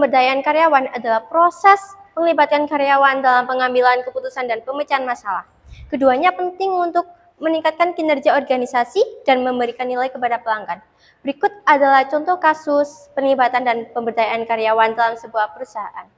pemberdayaan karyawan adalah proses melibatkan karyawan dalam pengambilan keputusan dan pemecahan masalah. Keduanya penting untuk meningkatkan kinerja organisasi dan memberikan nilai kepada pelanggan. Berikut adalah contoh kasus penglibatan dan pemberdayaan karyawan dalam sebuah perusahaan.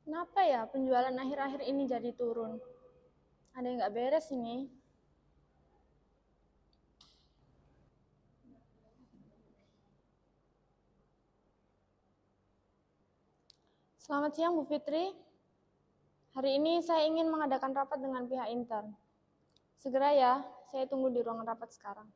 Kenapa ya penjualan akhir-akhir ini jadi turun? Ada yang nggak beres ini. Selamat siang Bu Fitri. Hari ini saya ingin mengadakan rapat dengan pihak intern. Segera ya, saya tunggu di ruangan rapat sekarang.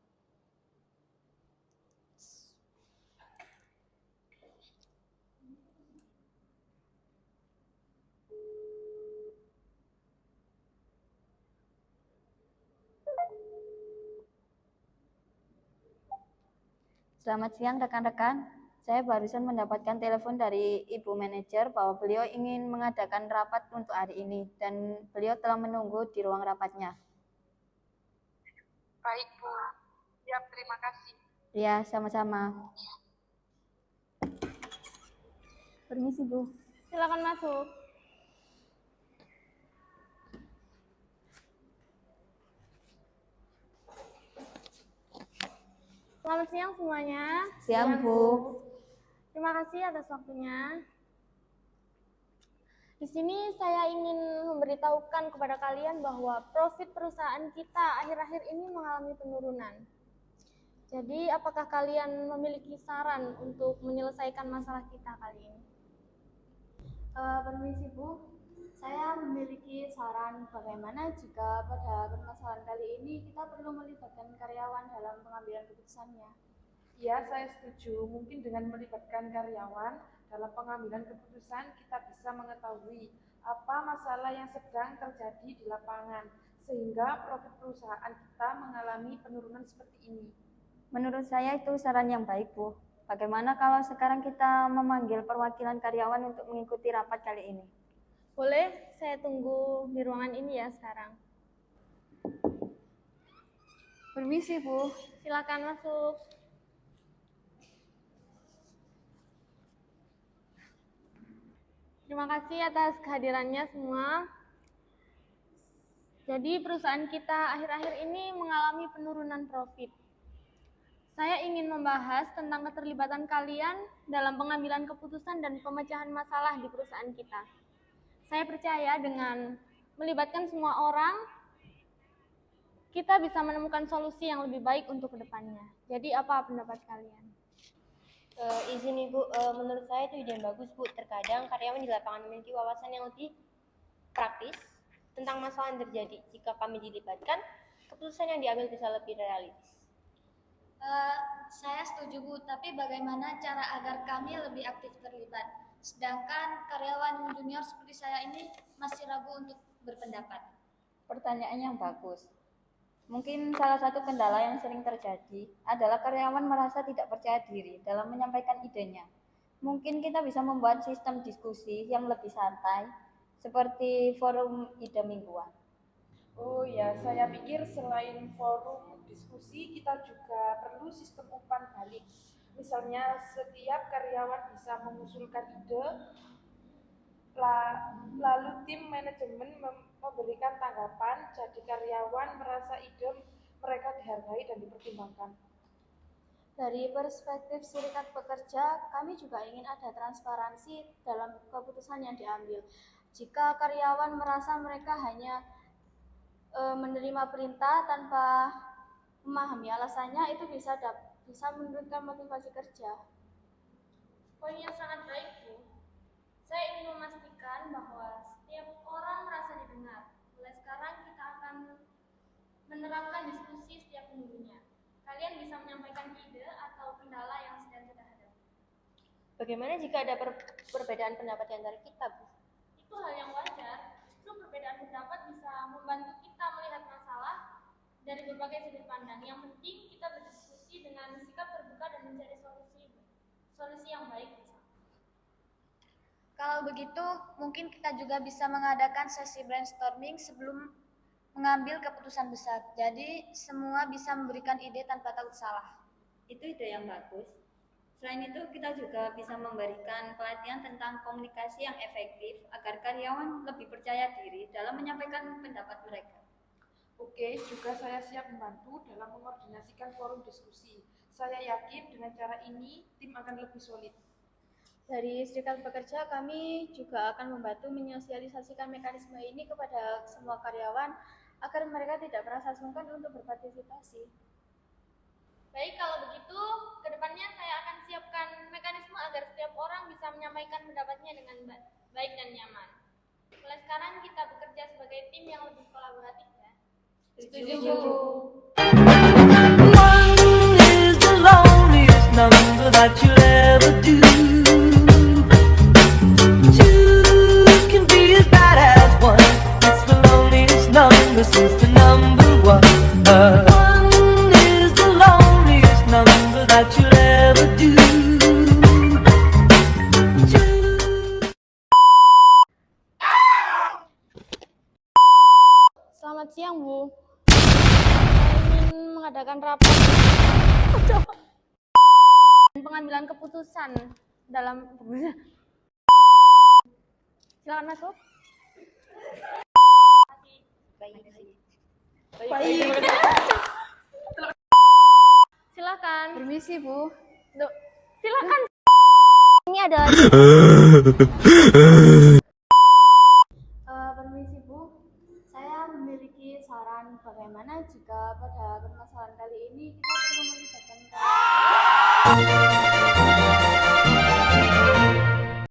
Selamat siang rekan-rekan. Saya barusan mendapatkan telepon dari Ibu Manajer bahwa beliau ingin mengadakan rapat untuk hari ini dan beliau telah menunggu di ruang rapatnya. Baik Bu, ya terima kasih. Ya, sama-sama. Permisi Bu. Silakan masuk. Selamat siang semuanya. Siang Bu. Terima kasih atas waktunya. Di sini saya ingin memberitahukan kepada kalian bahwa profit perusahaan kita akhir-akhir ini mengalami penurunan. Jadi, apakah kalian memiliki saran untuk menyelesaikan masalah kita kali ini? Permisi Bu, saya memiliki saran bagaimana jika pada permasalahan kali ini kita perlu melibatkan karyawan dalam pengambilan keputusannya. Ya, saya setuju. Mungkin dengan melibatkan karyawan dalam pengambilan keputusan, kita bisa mengetahui apa masalah yang sedang terjadi di lapangan, sehingga profit perusahaan kita mengalami penurunan seperti ini. Menurut saya itu saran yang baik Bu. Bagaimana kalau sekarang kita memanggil perwakilan karyawan untuk mengikuti rapat kali ini? Boleh, saya tunggu di ruangan ini ya sekarang. Permisi Bu. Silakan masuk. Terima kasih atas kehadirannya semua. Jadi perusahaan kita akhir-akhir ini mengalami penurunan profit. Saya ingin membahas tentang keterlibatan kalian dalam pengambilan keputusan dan pemecahan masalah di perusahaan kita. Saya percaya dengan melibatkan semua orang, kita bisa menemukan solusi yang lebih baik untuk kedepannya. Jadi apa pendapat kalian? Izin Ibu, menurut saya itu ide yang bagus Bu. Terkadang karyawan di lapangan memiliki wawasan yang lebih praktis tentang masalah yang terjadi. Jika kami dilibatkan, keputusan yang diambil bisa lebih realistis. Saya setuju Bu, tapi bagaimana cara agar kami lebih aktif terlibat? Sedangkan karyawan junior seperti saya ini masih ragu untuk berpendapat. Pertanyaan yang bagus. Mungkin salah satu kendala yang sering terjadi adalah karyawan merasa tidak percaya diri dalam menyampaikan idenya. Mungkin kita bisa membuat sistem diskusi yang lebih santai, seperti forum ide mingguan. Oh ya, saya pikir selain forum diskusi, kita juga perlu sistem umpan balik. Misalnya setiap karyawan bisa mengusulkan ide, lalu tim manajemen memberikan tanggapan, jadi karyawan merasa ide mereka dihargai dan dipertimbangkan. Dari perspektif serikat pekerja, kami juga ingin ada transparansi dalam keputusan yang diambil. Jika karyawan merasa mereka hanya menerima perintah tanpa memahami alasannya, itu bisa menurunkan motivasi kerja. Poin yang sangat baik Bu. Saya ingin memastikan bahwa setiap orang merasa didengar. Mulai sekarang kita akan menerapkan diskusi setiap minggunya. Kalian bisa menyampaikan ide atau kendala yang sedang kita hadapi. Bagaimana jika ada perbedaan pendapat di antara kita Bu? Itu hal yang wajar. membantu kita melihat masalah dari berbagai sudut pandang. Yang penting kita berdiskusi dengan sikap terbuka dan mencari solusi yang baik. Kalau begitu, mungkin kita juga bisa mengadakan sesi brainstorming sebelum mengambil keputusan besar. Jadi, semua bisa memberikan ide tanpa takut salah. Itu ide yang bagus. Selain itu, kita juga bisa memberikan pelatihan tentang komunikasi yang efektif agar karyawan lebih percaya diri dalam menyampaikan pendapat mereka. Oke, juga saya siap membantu dalam mengordinasikan forum diskusi. Saya yakin dengan cara ini, tim akan lebih solid. Dari Serikat Pekerja, kami juga akan membantu menyosialisasikan mekanisme ini kepada semua karyawan agar mereka tidak merasa sungkan untuk berpartisipasi. Baik, kalau begitu, kedepannya saya akan siapkan mekanisme agar setiap orang bisa menyampaikan pendapatnya dengan baik dan nyaman. Mulai sekarang kita bekerja sebagai tim yang lebih kolaboratif ya. Setuju. One is the loneliest number that you'll ever do. Two can be as bad as one. It's the loneliest number since the number one. One is the loneliest number that you'll ever do. Selamat siang, Bu. Saya ingin mengadakan rapat pengambilan keputusan dalam silakan masuk. Silakan. Permisi, Bu. Duh, silakan. Ini adalah Permisi, Bu. Saya memiliki saran bagaimana jika pada permasalahan kali ini kita perlu melibatkan